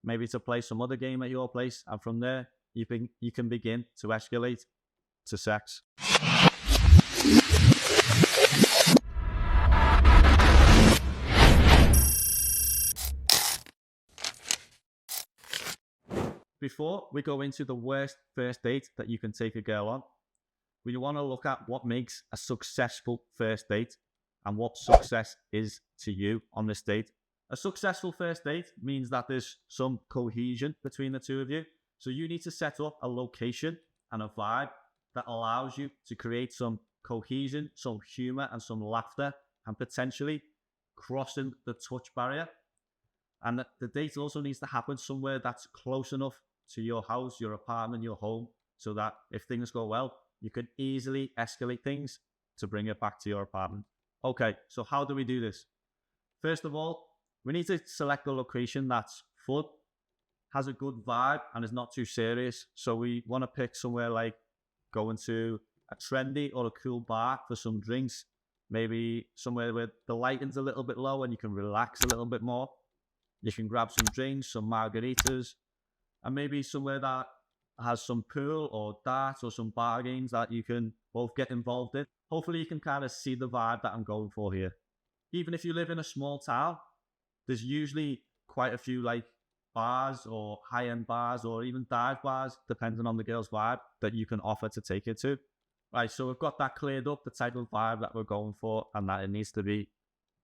maybe to play some other game at your place, and from there you can begin to escalate to sex. Before we go into the worst first date that you can take a girl on, we want to look at what makes a successful first date and what success is to you on this date. A successful first date means that there's some cohesion between the two of you. So you need to set up a location and a vibe that allows you to create some cohesion, some humor and some laughter, and potentially crossing the touch barrier. And the date also needs to happen somewhere that's close enough to your house, your apartment, your home, so that if things go well, you can easily escalate things to bring it back to your apartment. Okay, so how do we do this? First of all, we need to select a location that's fun, has a good vibe, and is not too serious. So we want to pick somewhere like going to a trendy or a cool bar for some drinks, maybe somewhere where the lighting's a little bit low and you can relax a little bit more. You can grab some drinks, some margaritas, and maybe somewhere that has some pool or darts or some bar games that you can both get involved in. Hopefully you can kind of see the vibe that I'm going for here. Even if you live in a small town, there's usually quite a few like bars or high-end bars or even dive bars, depending on the girl's vibe, that you can offer to take her to. Right, so we've got that cleared up, the type of vibe that we're going for, and that it needs to be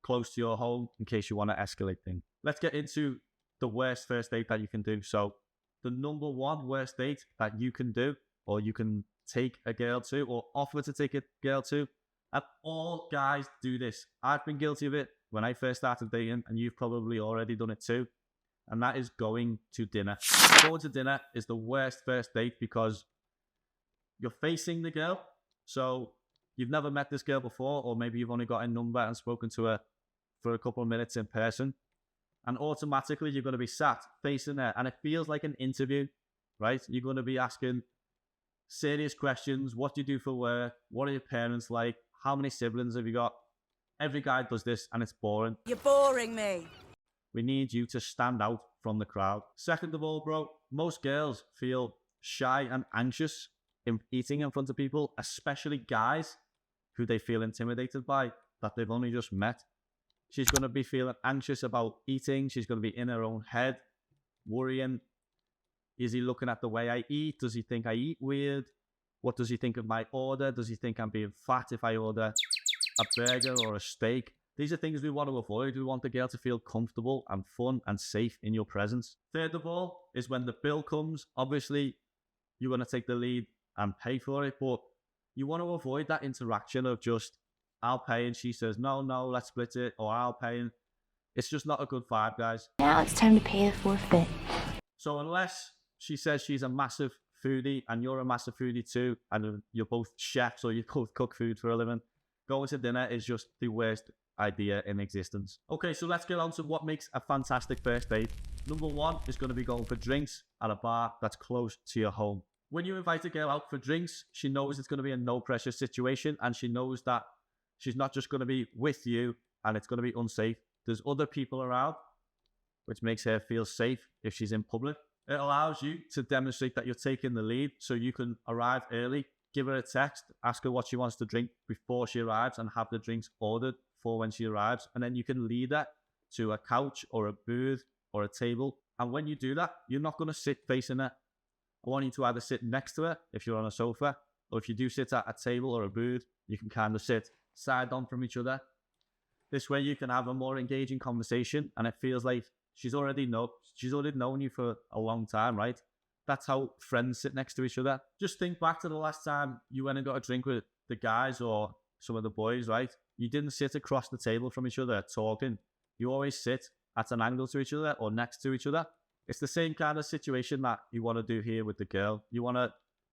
close to your home in case you want to escalate things. Let's get into the worst first date that you can do. So the number one worst date that you can do, or you can take a girl to, or offer to take a girl to, and all guys do this. I've been guilty of it when I first started dating, and you've probably already done it too, and that is going to dinner. Going to dinner is the worst first date because you're facing the girl, so you've never met this girl before, or maybe you've only got a number and spoken to her for a couple of minutes in person, and automatically you're going to be sat facing her, and it feels like an interview, right? You're going to be asking serious questions. What do you do for work? What are your parents like? How many siblings have you got? Every guy does this, and it's boring. You're boring me. We need you to stand out from the crowd. Second of all, bro, most girls feel shy and anxious in eating in front of people, especially guys who they feel intimidated by, that they've only just met. She's going to be feeling anxious about eating. She's going to be in her own head, worrying. Is he looking at the way I eat? Does he think I eat weird? What does he think of my order? Does he think I'm being fat if I order a burger or a steak? These are things we want to avoid. We want the girl to feel comfortable and fun and safe in your presence. Third of all is when the bill comes. Obviously, you want to take the lead and pay for it, but you want to avoid that interaction of just, I'll pay, and she says, no, let's split it, or I'll pay. And it's just not a good vibe, guys. Now it's time to pay the forfeit. So unless she says she's a massive foodie and you're a massive foodie too, and you're both chefs or you both cook food for a living, going to dinner is just the worst idea in existence. Okay, so let's get on to what makes a fantastic first date. Number one is going to be going for drinks at a bar that's close to your home. When you invite a girl out for drinks, she knows it's going to be a no pressure situation, and she knows that she's not just going to be with you and it's going to be unsafe. There's other people around, which makes her feel safe if she's in public. It allows you to demonstrate that you're taking the lead, so you can arrive early, give her a text, ask her what she wants to drink before she arrives, and have the drinks ordered for when she arrives. And then you can lead her to a couch or a booth or a table. And when you do that, you're not going to sit facing her. I want you to either sit next to her if you're on a sofa, or if you do sit at a table or a booth, you can kind of sit side on from each other. This way you can have a more engaging conversation, and it feels like she's already known you for a long time, right? That's how friends sit next to each other. Just think back to the last time you went and got a drink with the guys or some of the boys, right? You didn't sit across the table from each other talking. You always sit at an angle to each other or next to each other. It's the same kind of situation that you want to do here with the girl. You want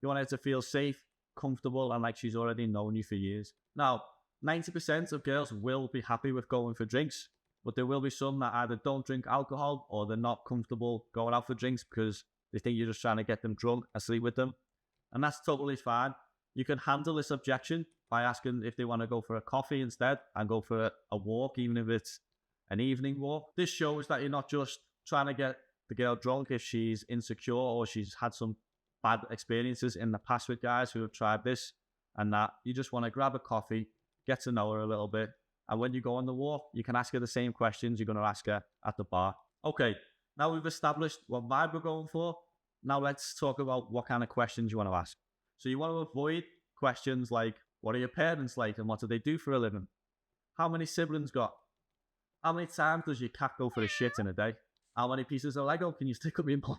her to feel safe, comfortable, and like she's already known you for years. Now, 90% of girls will be happy with going for drinks, but there will be some that either don't drink alcohol or they're not comfortable going out for drinks because they think you're just trying to get them drunk and sleep with them. And that's totally fine. You can handle this objection by asking if they want to go for a coffee instead and go for a walk, even if it's an evening walk. This shows that you're not just trying to get the girl drunk if she's insecure or she's had some bad experiences in the past with guys who have tried this and that. You just want to grab a coffee, get to know her a little bit. And when you go on the walk, you can ask her the same questions you're going to ask her at the bar. Okay, now we've established what vibe we're going for. Now let's talk about what kind of questions you want to ask. So you want to avoid questions like, what are your parents like and what do they do for a living? How many siblings got? How many times does your cat go for a shit in a day? How many pieces of Lego can you stick up your bum?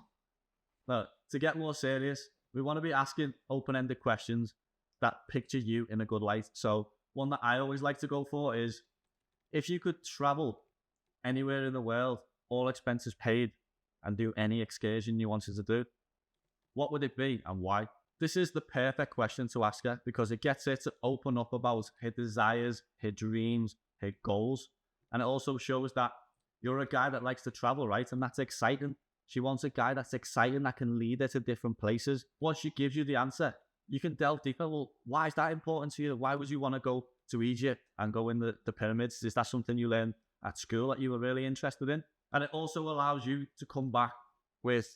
No, to get more serious, we want to be asking open-ended questions that picture you in a good light. So one that I always like to go for is, if you could travel anywhere in the world, all expenses paid, and do any excursion you wanted to do, what would it be and why? This is the perfect question to ask her because it gets her to open up about her desires, her dreams, her goals. And it also shows that you're a guy that likes to travel, right? And that's exciting. She wants a guy that's exciting, that can lead her to different places. Once she gives you the answer, you can delve deeper. Well, why is that important to you? Why would you want to go to Egypt and go in the pyramids? Is that something you learned at school that you were really interested in? And it also allows you to come back with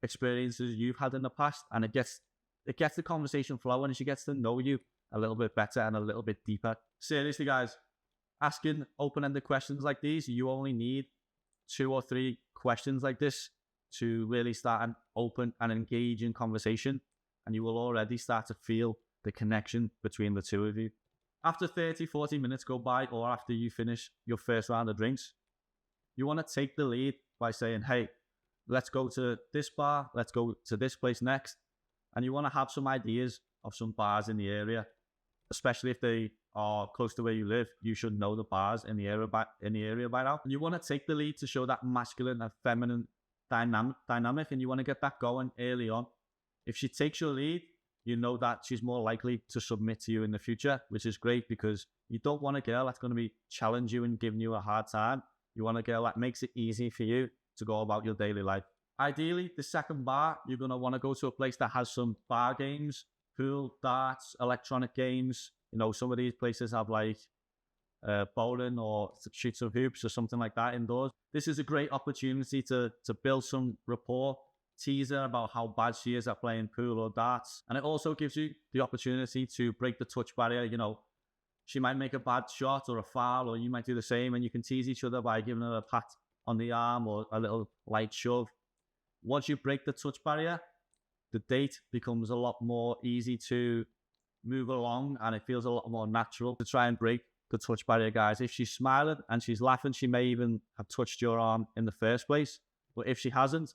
experiences you've had in the past, and it gets the conversation flowing, and she gets to know you a little bit better and a little bit deeper. Seriously, guys, asking open-ended questions like these, you only need 2 or 3 questions like this to really start an open and engaging conversation, and you will already start to feel the connection between the two of you. After 30, 40 minutes go by, or after you finish your first round of drinks, you want to take the lead by saying, hey, let's go to this bar, let's go to this place next. And you want to have some ideas of some bars in the area, especially if they are close to where you live. You should know the bars in the area by now. And you want to take the lead to show that masculine and feminine dynamic, and you want to get that going early on. If she takes your lead, you know that she's more likely to submit to you in the future, which is great because you don't want a girl that's going to be challenging you and giving you a hard time. You want a girl that makes it easy for you to go about your daily life. Ideally, the second bar, you're going to want to go to a place that has some bar games, pool, darts, electronic games. You know, some of these places have like bowling or shoot some hoops or something like that indoors. This is a great opportunity to build some rapport, tease her about how bad she is at playing pool or darts. And it also gives you the opportunity to break the touch barrier. You know, she might make a bad shot or a foul, or you might do the same, and you can tease each other by giving her a pat on the arm or a little light shove. Once you break the touch barrier, the date becomes a lot more easy to move along, and it feels a lot more natural to try and break the touch barrier, guys. If she's smiling and she's laughing, she may even have touched your arm in the first place. But if she hasn't,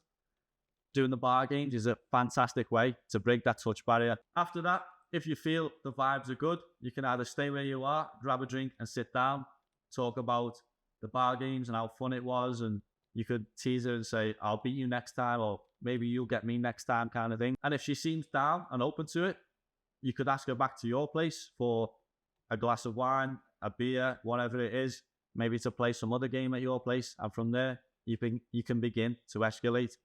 doing the bar games is a fantastic way to break that touch barrier. After that, if you feel the vibes are good, you can either stay where you are, grab a drink and sit down, talk about the bar games and how fun it was, and you could tease her and say, I'll beat you next time, or maybe you'll get me next time, kind of thing. And if she seems down and open to it, you could ask her back to your place for a glass of wine, a beer, whatever it is, maybe to play some other game at your place. And from there, you can begin to escalate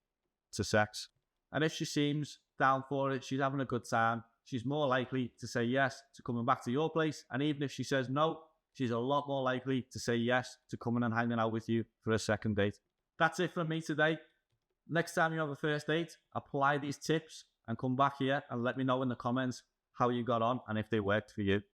to sex. And if she seems down for it, she's having a good time, she's more likely to say yes to coming back to your place. And even if she says no, she's a lot more likely to say yes to coming and hanging out with you for a second date. That's it from me today. Next time you have a first date, apply these tips and come back here and let me know in the comments how you got on and if they worked for you.